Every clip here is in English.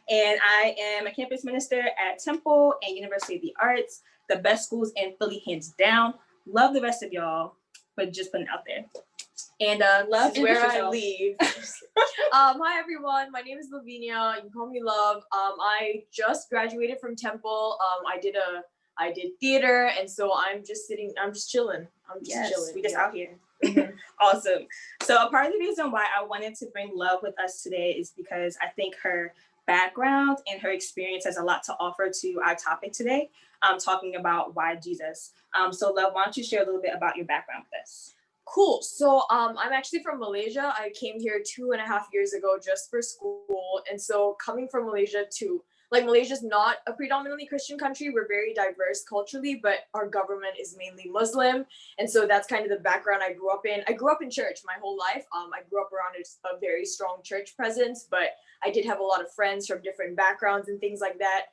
and I am a campus minister at Temple and University of the Arts, the best schools in Philly, hands down. Love the rest of y'all, but just putting it out there. And Love, this is where I leave. Hi everyone, my name is Lavinia. You can call me Love. I just graduated from Temple. I did theater, and so I'm just chilling. We just out here. Awesome. So a part of the reason why I wanted to bring Love with us today is because I think her background and her experience has a lot to offer to our topic today, talking about why Jesus. So Love, why don't you share a little bit about your background with us? Cool. So I'm actually from Malaysia. I came here 2.5 years ago just for school. And so coming from Malaysia to Malaysia's not a predominantly Christian country. We're very diverse culturally, but our government is mainly Muslim. And so that's kind of the background I grew up in. I grew up in church my whole life. I grew up around a very strong church presence, but I did have a lot of friends from different backgrounds and things like that.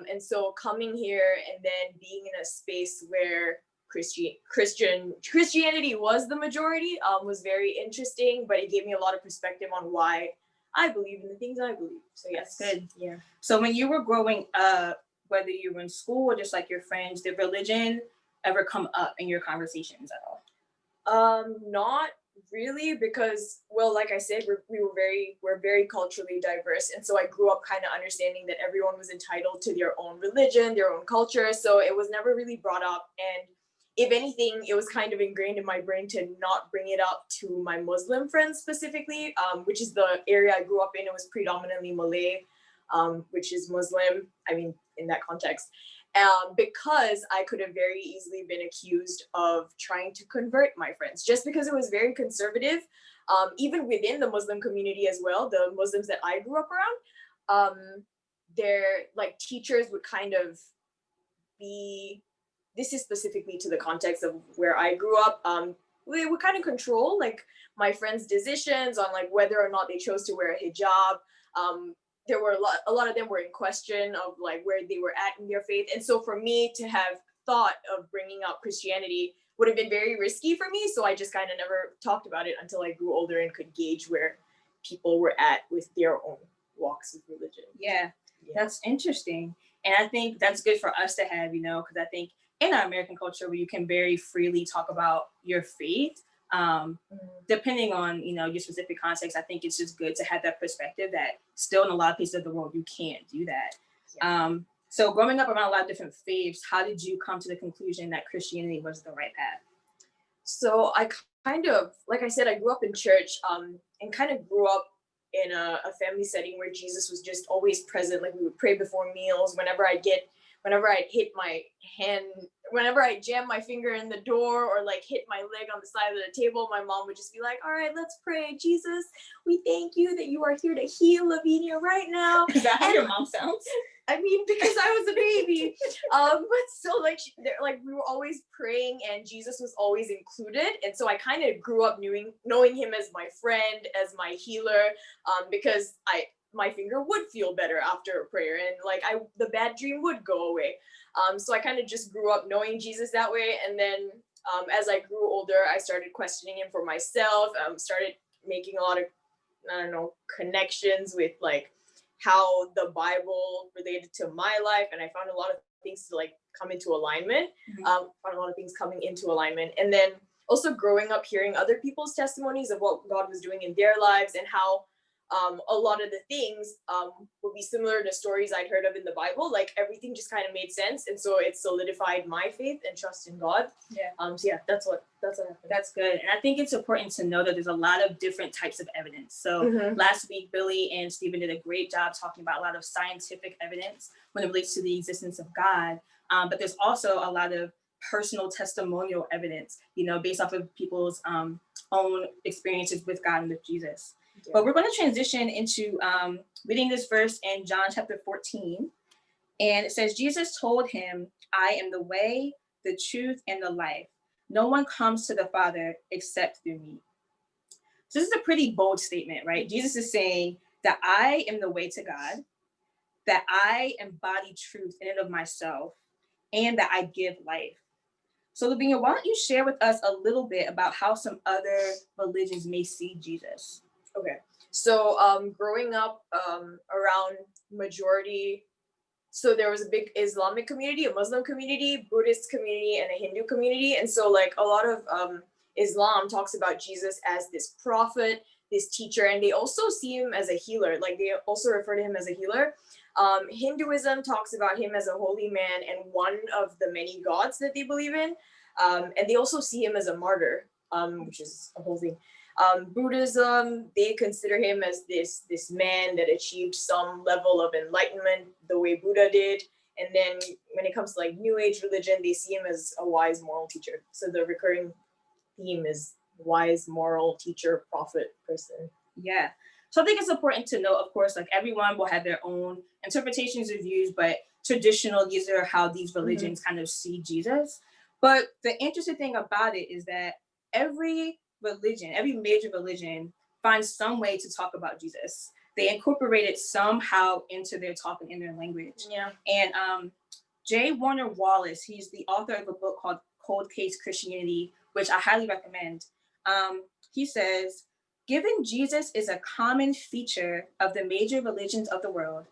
And so coming here and then being in a space where Christianity was the majority was very interesting, but it gave me a lot of perspective on why I believe in the things I believe. So yes. That's good. Yeah. So when you were growing up, whether you were in school or just like your friends, did religion ever come up in your conversations at all? Not really, because, well, like I said, we're very culturally diverse, and so I grew up kind of understanding that everyone was entitled to their own religion, their own culture. So it was never really brought up, and if anything, it was kind of ingrained in my brain to not bring it up to my Muslim friends specifically, which is the area I grew up in. It was predominantly Malay, which is Muslim, I mean, in that context, because I could have very easily been accused of trying to convert my friends, just because it was very conservative, even within the Muslim community as well, the Muslims that I grew up around, their teachers would kind of be, this is specifically to the context of where I grew up. They would kind of control my friends' decisions on whether or not they chose to wear a hijab. There were a lot of them were in question of where they were at in their faith. And so for me to have thought of bringing up Christianity would have been very risky for me. So I just kind of never talked about it until I grew older and could gauge where people were at with their own walks of religion. Yeah, that's interesting. And I think that's good for us to have, because I think in our American culture where you can very freely talk about your faith, depending on, your specific context, I think it's just good to have that perspective that still in a lot of places of the world, you can't do that. Yeah. So growing up around a lot of different faiths, how did you come to the conclusion that Christianity was the right path? So I kind of, like I said, I grew up in church and kind of grew up in a family setting where Jesus was just always present. We would pray before meals. Whenever I hit my hand, whenever I jam my finger in the door or hit my leg on the side of the table, my mom would just be like, all right, let's pray. Jesus, we thank you that you are here to heal Lavinia right now. Is that how your mom sounds? I mean, because I was a baby. But so we were always praying and Jesus was always included. And so I kind of grew up knowing him as my friend, as my healer, because my finger would feel better after a prayer and the bad dream would go away. So I kind of just grew up knowing Jesus that way. And then as I grew older, I started questioning him for myself, started making a lot of, connections with how the Bible related to my life. And I found a lot of things to come into alignment, found a lot of things coming into alignment. And then also growing up hearing other people's testimonies of what God was doing in their lives and how a lot of the things would be similar to stories I'd heard of in the Bible. Everything just kind of made sense, and so it solidified my faith and trust in God. Yeah. So yeah, that's what happened. That's good, and I think it's important to know that there's a lot of different types of evidence. So last week, Billy and Stephen did a great job talking about a lot of scientific evidence when it relates to the existence of God, but there's also a lot of personal testimonial evidence, based off of people's own experiences with God and with Jesus. Yeah. But we're going to transition into reading this verse in John chapter 14. And it says, Jesus told him, I am the way, the truth, and the life. No one comes to the Father except through me. So this is a pretty bold statement, right? Jesus is saying that I am the way to God, that I embody truth in and of myself, and that I give life. So Lavinia, why don't you share with us a little bit about how some other religions may see Jesus? Okay, So growing up around majority, so there was a big Islamic community, a Muslim community, Buddhist community, and a Hindu community. And so like a lot of Islam talks about Jesus as this prophet, this teacher, and they also see him as a healer. Like they also refer to him as a healer. Hinduism talks about him as a holy man and one of the many gods that they believe in. And they also see him as a martyr, which is a whole thing. Buddhism, they consider him as this man that achieved some level of enlightenment the way Buddha did. And then when it comes to like New Age religion, they see him as a wise moral teacher. So the recurring theme is wise moral teacher, prophet, person. Yeah. So I think it's important to note, of course, like everyone will have their own interpretations or views, but traditional, these are how these religions kind of see Jesus. But the interesting thing about it is that every religion, every major religion finds some way to talk about Jesus. They incorporate it somehow into their talk and in their language. Yeah. And J. Warner Wallace, he's the author of a book called Cold Case Christianity, which I highly recommend. He says, given Jesus is a common feature of the major religions of the world,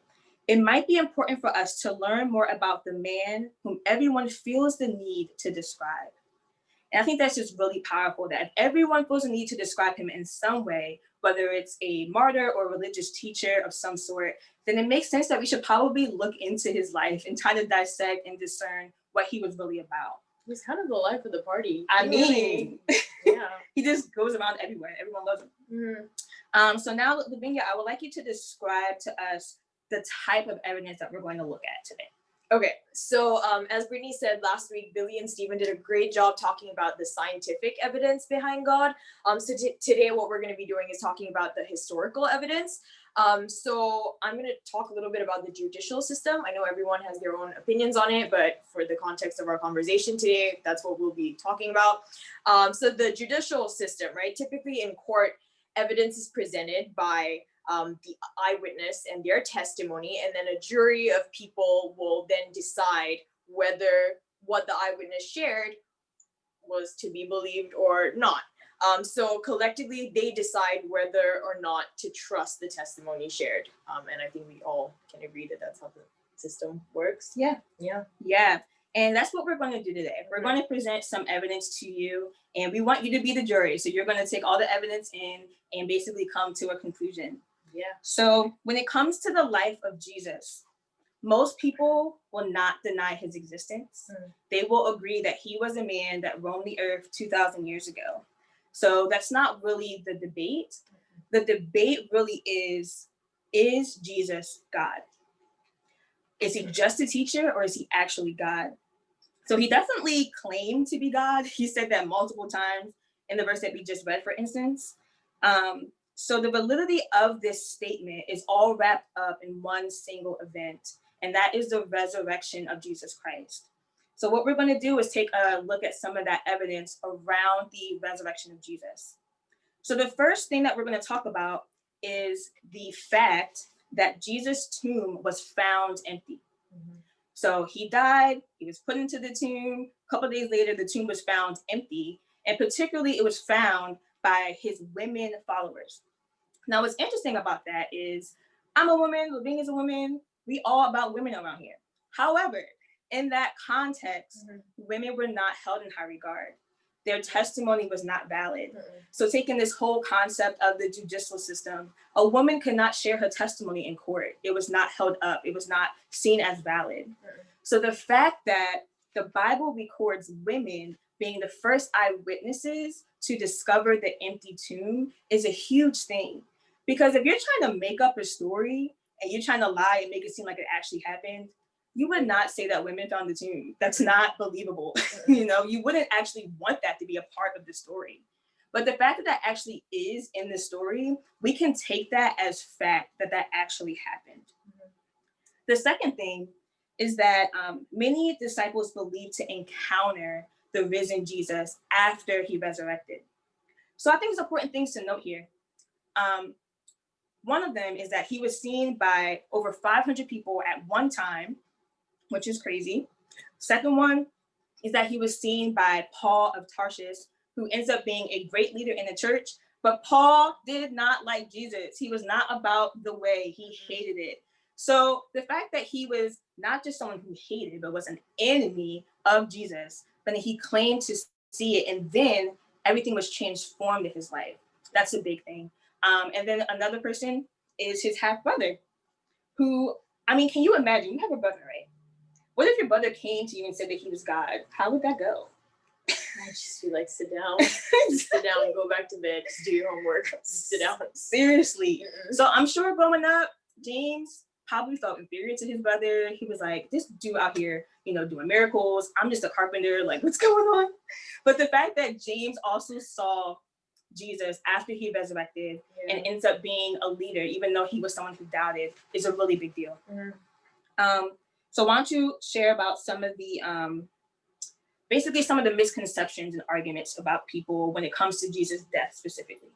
it might be important for us to learn more about the man whom everyone feels the need to describe. And I think that's just really powerful, that if everyone feels a need to describe him in some way, whether it's a martyr or a religious teacher of some sort, then it makes sense that we should probably look into his life and try to dissect and discern what he was really about. He's kind of the life of the party. I mean, yeah. He just goes around everywhere. Everyone loves him. So now, Lavinia, I would like you to describe to us the type of evidence that we're going to look at today. Okay, so as Brittany said last week, Billy and Stephen did a great job talking about the scientific evidence behind God. So today what we're going to be doing is talking about the historical evidence. So I'm going to talk a little bit about the judicial system. I know everyone has their own opinions on it, but for the context of our conversation today, that's what we'll be talking about. So the judicial system, right? Typically in court, evidence is presented by the eyewitness and their testimony, and then a jury of people will then decide whether what the eyewitness shared was to be believed or not. So collectively, they decide whether or not to trust the testimony shared. And I think we all can agree that that's how the system works. Yeah. Yeah. Yeah. And that's what we're going to do today. We're going to present some evidence to you, and we want you to be the jury. So you're going to take all the evidence in and basically come to a conclusion. Yeah. So when it comes to the life of Jesus, most people will not deny his existence. They will agree that he was a man that roamed the earth 2,000 years ago. So that's not really the debate. The debate really is Jesus God? Is he just a teacher, or is he actually God? So he definitely claimed to be God. He said that multiple times in the verse that we just read, for instance. So the validity of this statement is all wrapped up in one single event, and that is the resurrection of Jesus Christ. So what we're going to do is take a look at some of that evidence around the resurrection of Jesus. So the first thing that we're going to talk about is the fact that Jesus' tomb was found empty. So he died, he was put into the tomb. A couple of days later, the tomb was found empty, and particularly it was found by his women followers. Now, what's interesting about that is I'm a woman, Lavinia's a woman, we all about women around here. However, in that context, women were not held in high regard. Their testimony was not valid. So taking this whole concept of the judicial system, a woman could not share her testimony in court. It was not held up. It was not seen as valid. So the fact that the Bible records women being the first eyewitnesses to discover the empty tomb is a huge thing. Because if you're trying to make up a story and you're trying to lie and make it seem like it actually happened, you would not say that women found the tomb. That's not believable. You wouldn't actually want that to be a part of the story. But the fact that that actually is in the story, we can take that as fact that that actually happened. The second thing is that many disciples believed to encounter the risen Jesus after he resurrected. So I think it's important things to note here. One of them is that he was seen by over 500 people at one time, which is crazy. Second one is that he was seen by Paul of Tarshish, who ends up being a great leader in the church, But Paul did not like Jesus. He was not about the way. He hated it. So the fact that he was not just someone who hated, but was an enemy of Jesus, but he claimed to see it, and then everything was transformed in his life. That's a big thing. And then another person is his half brother, who, I mean, can you imagine? You have a brother, right? What if your brother came to you and said that he was God? How would that go? I just feel like sit down, sit down, and go back to bed. Just do your homework. Sit down. Seriously. So I'm sure growing up, James probably felt inferior to his brother. He was like, this dude out here, you know, doing miracles. I'm just a carpenter. Like, what's going on? But the fact that James also saw Jesus after he resurrected and ends up being a leader, even though he was someone who doubted, is a really big deal. So why don't you share about some of the basically some of the misconceptions and arguments about people when it comes to Jesus' death specifically.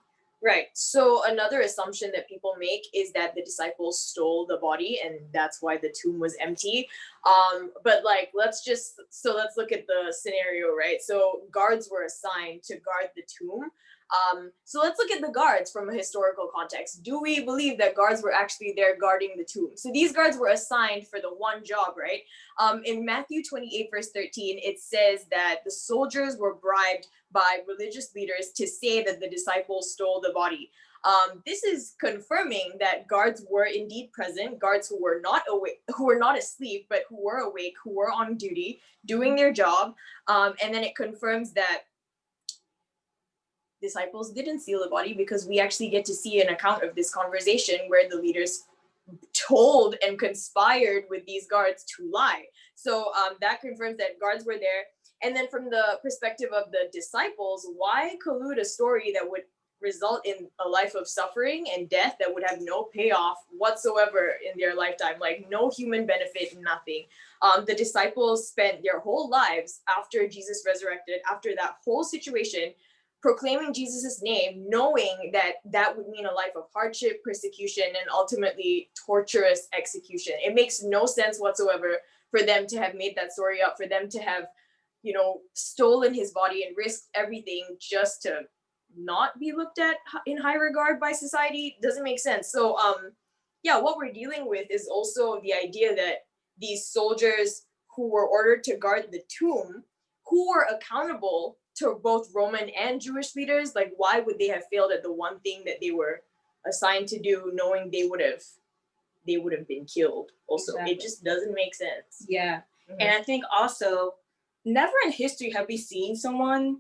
Right. So another assumption that people make is that the disciples stole the body and that's why the tomb was empty. But like, let's look at the scenario, right? So guards were assigned to guard the tomb. So let's look at the guards from a historical context. Do we believe that guards were actually there guarding the tomb? So these guards were assigned for the one job, right? In Matthew 28, verse 13, it says that the soldiers were bribed by religious leaders to say that the disciples stole the body. This is confirming that guards were indeed present, guards who were not awake, who were not asleep, but who were awake, who were on duty, doing their job. And then it confirms that disciples didn't steal the body, because we actually get to see an account of this conversation where the leaders told and conspired with these guards to lie. So that confirms that guards were there. And then from the perspective of the disciples, why collude a story that would result in a life of suffering and death that would have no payoff whatsoever in their lifetime, like no human benefit, nothing. The disciples spent their whole lives after Jesus resurrected, after that whole situation, proclaiming Jesus's name, knowing that that would mean a life of hardship, persecution, and ultimately torturous execution. It makes no sense whatsoever for them to have made that story up, for them to have, you know, stolen his body and risked everything just to not be looked at in high regard by society. Doesn't make sense. So yeah, what we're dealing with is also the idea that these soldiers who were ordered to guard the tomb, who were accountable to both Roman and Jewish leaders, like why would they have failed at the one thing that they were assigned to do, knowing they would have been killed? Also, exactly. It just doesn't make sense. Yeah. And I think also, never in history have we seen someone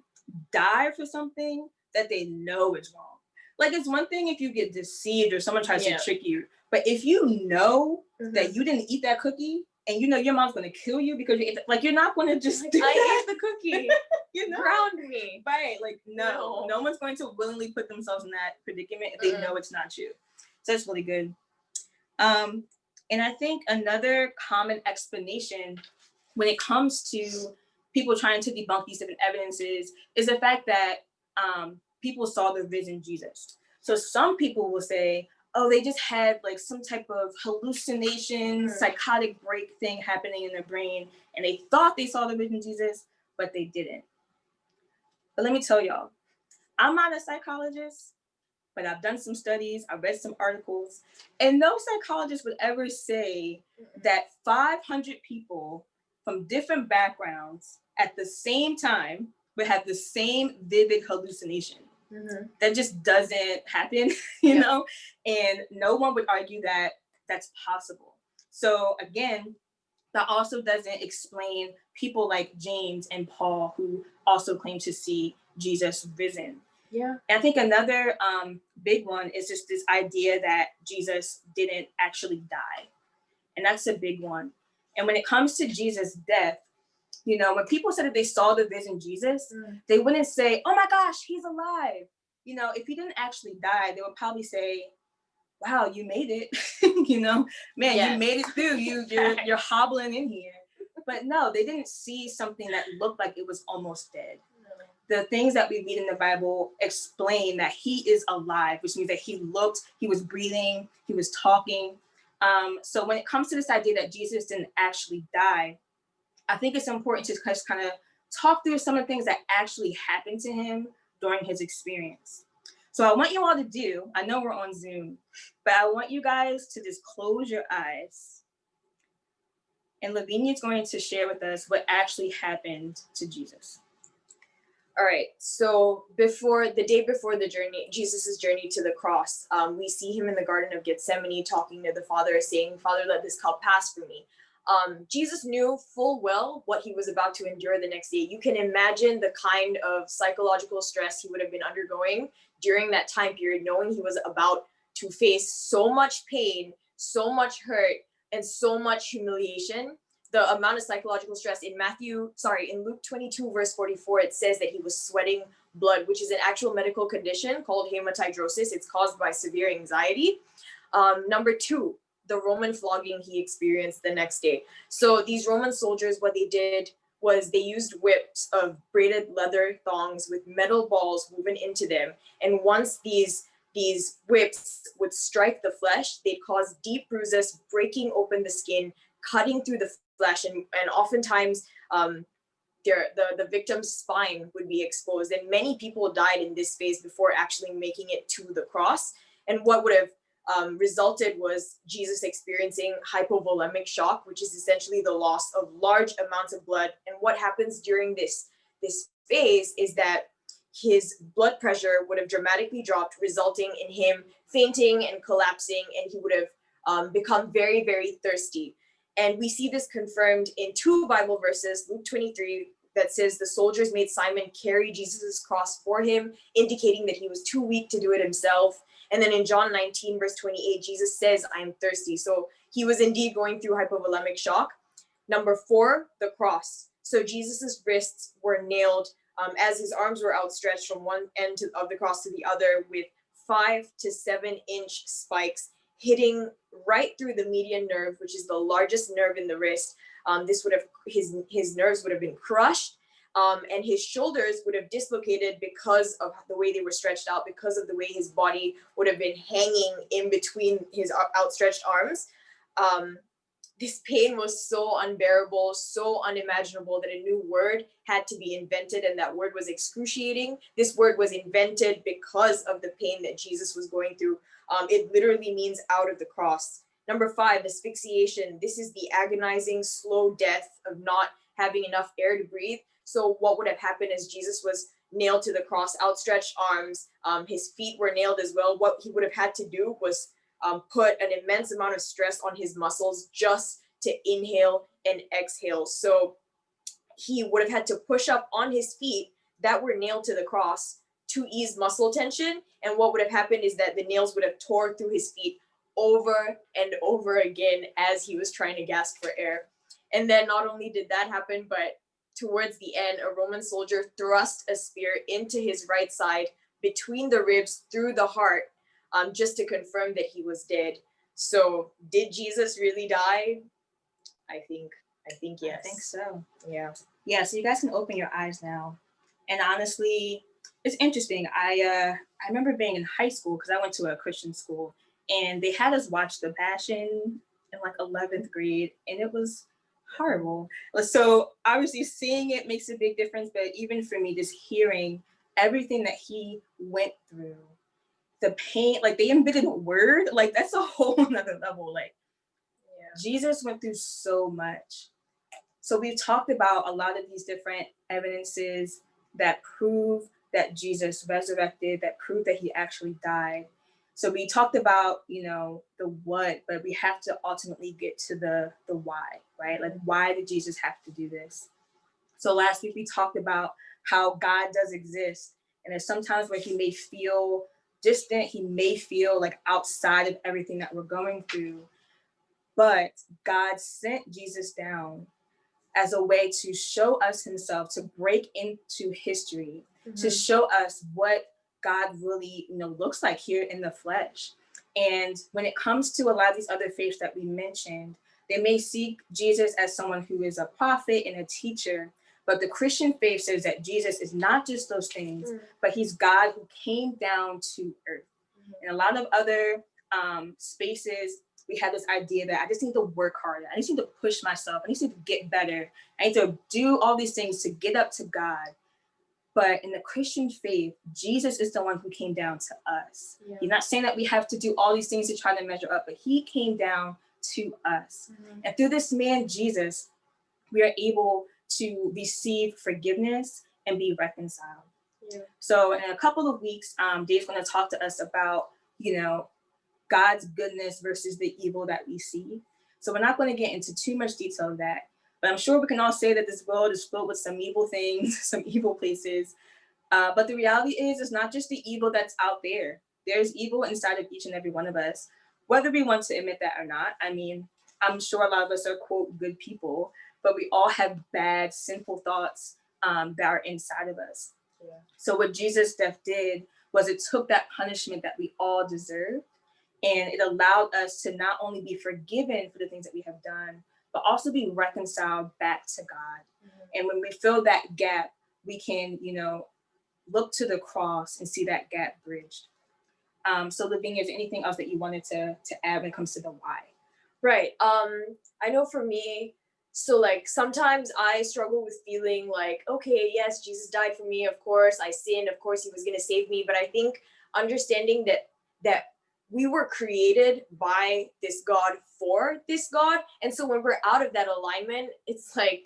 die for something that they know is wrong. Like, it's one thing if you get deceived or someone tries to trick you, but if you know that you didn't eat that cookie and you know your mom's going to kill you because you ate like, you're not going to just like, I ate the cookie. You know? Ground me. Right. Like, no one's going to willingly put themselves in that predicament if they know it's not true. So that's really good. And I think another common explanation when it comes to people trying to debunk these different evidences is the fact that people saw the risen Jesus. So some people will say, oh, they just had like some type of hallucination, psychotic break thing happening in their brain, and they thought they saw the risen Jesus, but they didn't. But let me tell y'all, I'm not a psychologist, but I've done some studies, I've read some articles, and no psychologist would ever say that 500 people from different backgrounds at the same time would have the same vivid hallucination. That just doesn't happen, you know? And no one would argue that that's possible. So again, that also doesn't explain people like James and Paul who also claim to see Jesus risen. Yeah. And I think another big one is just this idea that Jesus didn't actually die. And that's a big one. And when it comes to Jesus' death, you know, when people said that they saw the risen Jesus, they wouldn't say, oh my gosh, he's alive. You know, if he didn't actually die, they would probably say, wow, you made it. You know, man, you made it through. You're hobbling in here. But no, they didn't see something that looked like it was almost dead. The things that we read in the Bible explain that he is alive, which means that he was breathing, he was talking. So when it comes to this idea that Jesus didn't actually die, I think it's important to just kind of talk through some of the things that actually happened to him during his experience. So I want you all to do, I know we're on Zoom, but I want you guys to just close your eyes. And Lavinia is going to share with us what actually happened to Jesus. All right. So the day before the journey, Jesus's journey to the cross, we see him in the Garden of Gethsemane talking to the Father, saying, "Father, let this cup pass from me." Jesus knew full well what he was about to endure the next day. You can imagine the kind of psychological stress he would have been undergoing during that time period, knowing he was about to face so much pain, so much hurt, and so much humiliation. The amount of psychological stress in Luke 22, verse 44, it says that he was sweating blood, which is an actual medical condition called hematidrosis. It's caused by severe anxiety. Number two, the Roman flogging he experienced the next day. So these Roman soldiers, what they did was they used whips of braided leather thongs with metal balls woven into them. And once these whips would strike the flesh, they'd cause deep bruises, breaking open the skin, cutting through the flesh, and oftentimes the victim's spine would be exposed. And many people died in this phase before actually making it to the cross. And what would have resulted was Jesus experiencing hypovolemic shock, which is essentially the loss of large amounts of blood. And what happens during this phase is that his blood pressure would have dramatically dropped, resulting in him fainting and collapsing, and he would have become very, very thirsty. And we see this confirmed in two Bible verses, Luke 23, that says the soldiers made Simon carry Jesus's cross for him, indicating that he was too weak to do it himself. And then in John 19, verse 28, Jesus says, "I am thirsty." So he was indeed going through hypovolemic shock. Number four, the cross. So Jesus's wrists were nailed as his arms were outstretched from one end of the cross to the other, with 5 to 7 inch spikes hitting right through the median nerve, which is the largest nerve in the wrist. This would have his nerves would have been crushed, and his shoulders would have dislocated because of the way they were stretched out, because of the way his body would have been hanging in between his outstretched arms. This pain was so unbearable, so unimaginable, that a new word had to be invented, and that word was excruciating. This word was invented because of the pain that Jesus was going through. It literally means out of the cross. Number 5, asphyxiation. This is the agonizing, slow death of not having enough air to breathe. So what would have happened is Jesus was nailed to the cross, outstretched arms. His feet were nailed as well. What he would have had to do was put an immense amount of stress on his muscles just to inhale and exhale. So he would have had to push up on his feet that were nailed to the cross to ease muscle tension. And what would have happened is that the nails would have tore through his feet over and over again as he was trying to gasp for air. And then not only did that happen, but towards the end, a Roman soldier thrust a spear into his right side between the ribs through the heart, just to confirm that he was dead. So did Jesus really die? I think yes. I think so. Yeah. Yeah, so you guys can open your eyes now. And honestly, it's interesting. I remember being in high school, because I went to a Christian school, and they had us watch The Passion in like 11th grade, and it was horrible. So obviously seeing it makes a big difference, but even for me, just hearing everything that he went through, the pain, like they embedded a word, like that's a whole nother level. Like, yeah. Jesus went through so much. So we've talked about a lot of these different evidences that prove that Jesus resurrected, that prove that he actually died. So we talked about, the what, but we have to ultimately get to the why, right? Like, why did Jesus have to do this? So last week we talked about how God does exist. And there's sometimes where he may feel distant, he may feel like outside of everything that we're going through. But God sent Jesus down as a way to show us himself, to break into history, to show us what God really, looks like here in the flesh. And when it comes to a lot of these other faiths that we mentioned, they may see Jesus as someone who is a prophet and a teacher, but the Christian faith says that Jesus is not just those things, but he's God who came down to earth. In a lot of other spaces, we have this idea that I just need to work harder. I just need to push myself. I just need to get better. I need to do all these things to get up to God. But in the Christian faith, Jesus is the one who came down to us. Yeah. He's not saying that we have to do all these things to try to measure up, but he came down to us. And through this man, Jesus, we are able to receive forgiveness and be reconciled. Yeah. So in a couple of weeks, Dave's going to talk to us about, God's goodness versus the evil that we see. So we're not going to get into too much detail of that, but I'm sure we can all say that this world is filled with some evil things, some evil places. But the reality is, it's not just the evil that's out there. There's evil inside of each and every one of us, whether we want to admit that or not. I mean, I'm sure a lot of us are, quote, good people, but we all have bad, sinful thoughts that are inside of us. Yeah. So what Jesus' death did was it took that punishment that we all deserve, and it allowed us to not only be forgiven for the things that we have done, but also be reconciled back to God. And when we fill that gap, we can, look to the cross and see that gap bridged. So Lavinia, is there anything else that you wanted to add when it comes to the why? Right. I know for me, so like sometimes I struggle with feeling like, okay, yes, Jesus died for me. Of course, I sinned. Of course, he was going to save me. But I think understanding that we were created by this God for this God. And so when we're out of that alignment, it's like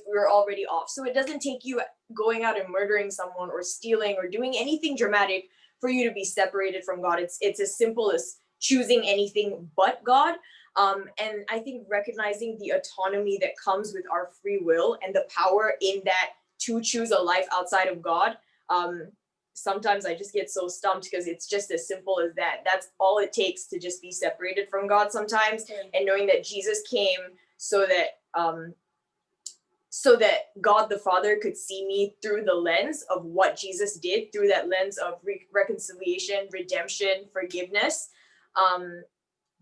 we're already off. So it doesn't take you going out and murdering someone or stealing or doing anything dramatic for you to be separated from God. It's as simple as choosing anything but God. And I think recognizing the autonomy that comes with our free will and the power in that to choose a life outside of God. Sometimes I just get so stumped because it's just as simple as that. That's all it takes to just be separated from God sometimes. And knowing that Jesus came so that God the Father could see me through the lens of what Jesus did, through that lens of reconciliation, redemption, forgiveness.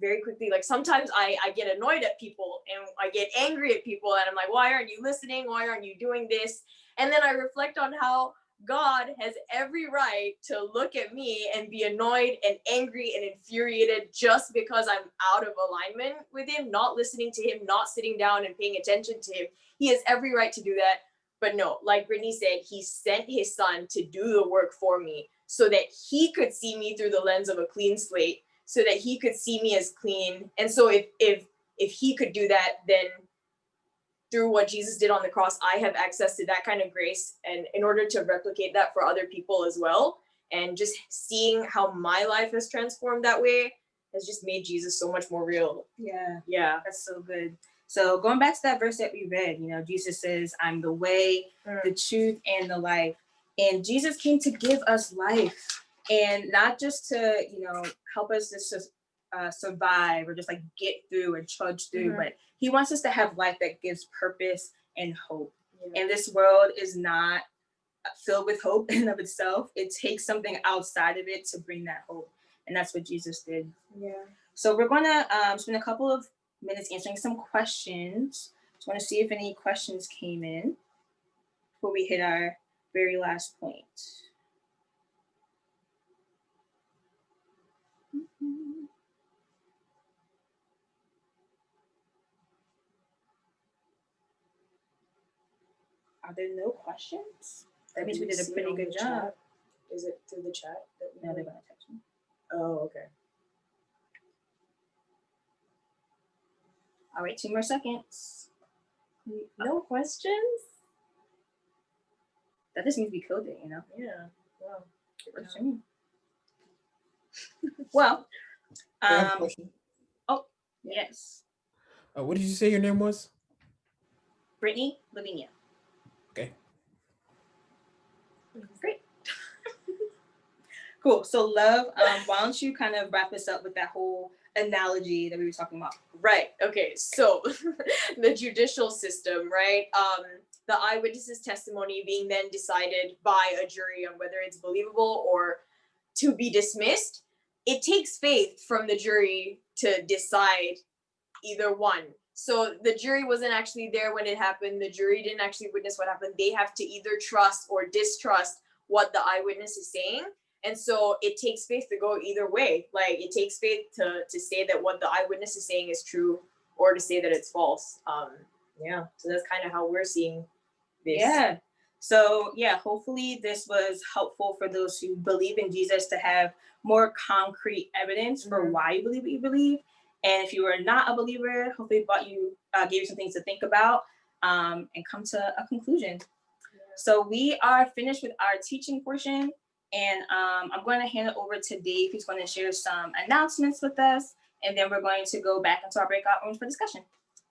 Very quickly, like sometimes I get annoyed at people and I get angry at people and I'm like, why aren't you listening? Why aren't you doing this? And then I reflect on how God has every right to look at me and be annoyed and angry and infuriated just because I'm out of alignment with him, not listening to him, not sitting down and paying attention to him. He has every right to do that. But no, like Brittany said, he sent his son to do the work for me so that he could see me through the lens of a clean slate, so that he could see me as clean. And so if he could do that, then through what Jesus did on the cross, I have access to that kind of grace. And in order to replicate that for other people as well, and just seeing how my life has transformed that way has just made Jesus so much more real. Yeah, that's so good. So going back to that verse that we read, Jesus says, I'm the way, the truth, and the life. And Jesus came to give us life, and not just to, help us to survive or just like get through and trudge through, but he wants us to have life that gives purpose and hope. And this world is not filled with hope in and of itself. It takes something outside of it to bring that hope. And that's what Jesus did. So we're going to spend a couple of minutes answering some questions. Just want to see if any questions came in before we hit our very last point. Are there no questions? That means we did a pretty good job. Chat? Is it through the chat? No, they're going to text me. Oh, okay. All right, 2 more seconds. No questions? That just means we killed it, Yeah. Wow. What do you mean? Well, I have a question. Oh, yes. What did you say your name was? Brittany Lavinia. Okay. Great. Cool. So, Love, why don't you kind of wrap us up with that whole analogy that we were talking about? Right. Okay. So the judicial system, right? The eyewitness's testimony being then decided by a jury on whether it's believable or to be dismissed. It takes faith from the jury to decide either one. So the jury wasn't actually there when it happened. The jury didn't actually witness what happened. They have to either trust or distrust what the eyewitness is saying. And so it takes faith to go either way. Like it takes faith to say that what the eyewitness is saying is true or to say that it's false. So that's kind of how we're seeing this. Yeah. So yeah, hopefully this was helpful for those who believe in Jesus to have more concrete evidence for why you believe what you believe. And if you are not a believer, hopefully gave you some things to think about and come to a conclusion. So we are finished with our teaching portion, and I'm going to hand it over to Dave. He's going to share some announcements with us, and then we're going to go back into our breakout rooms for discussion.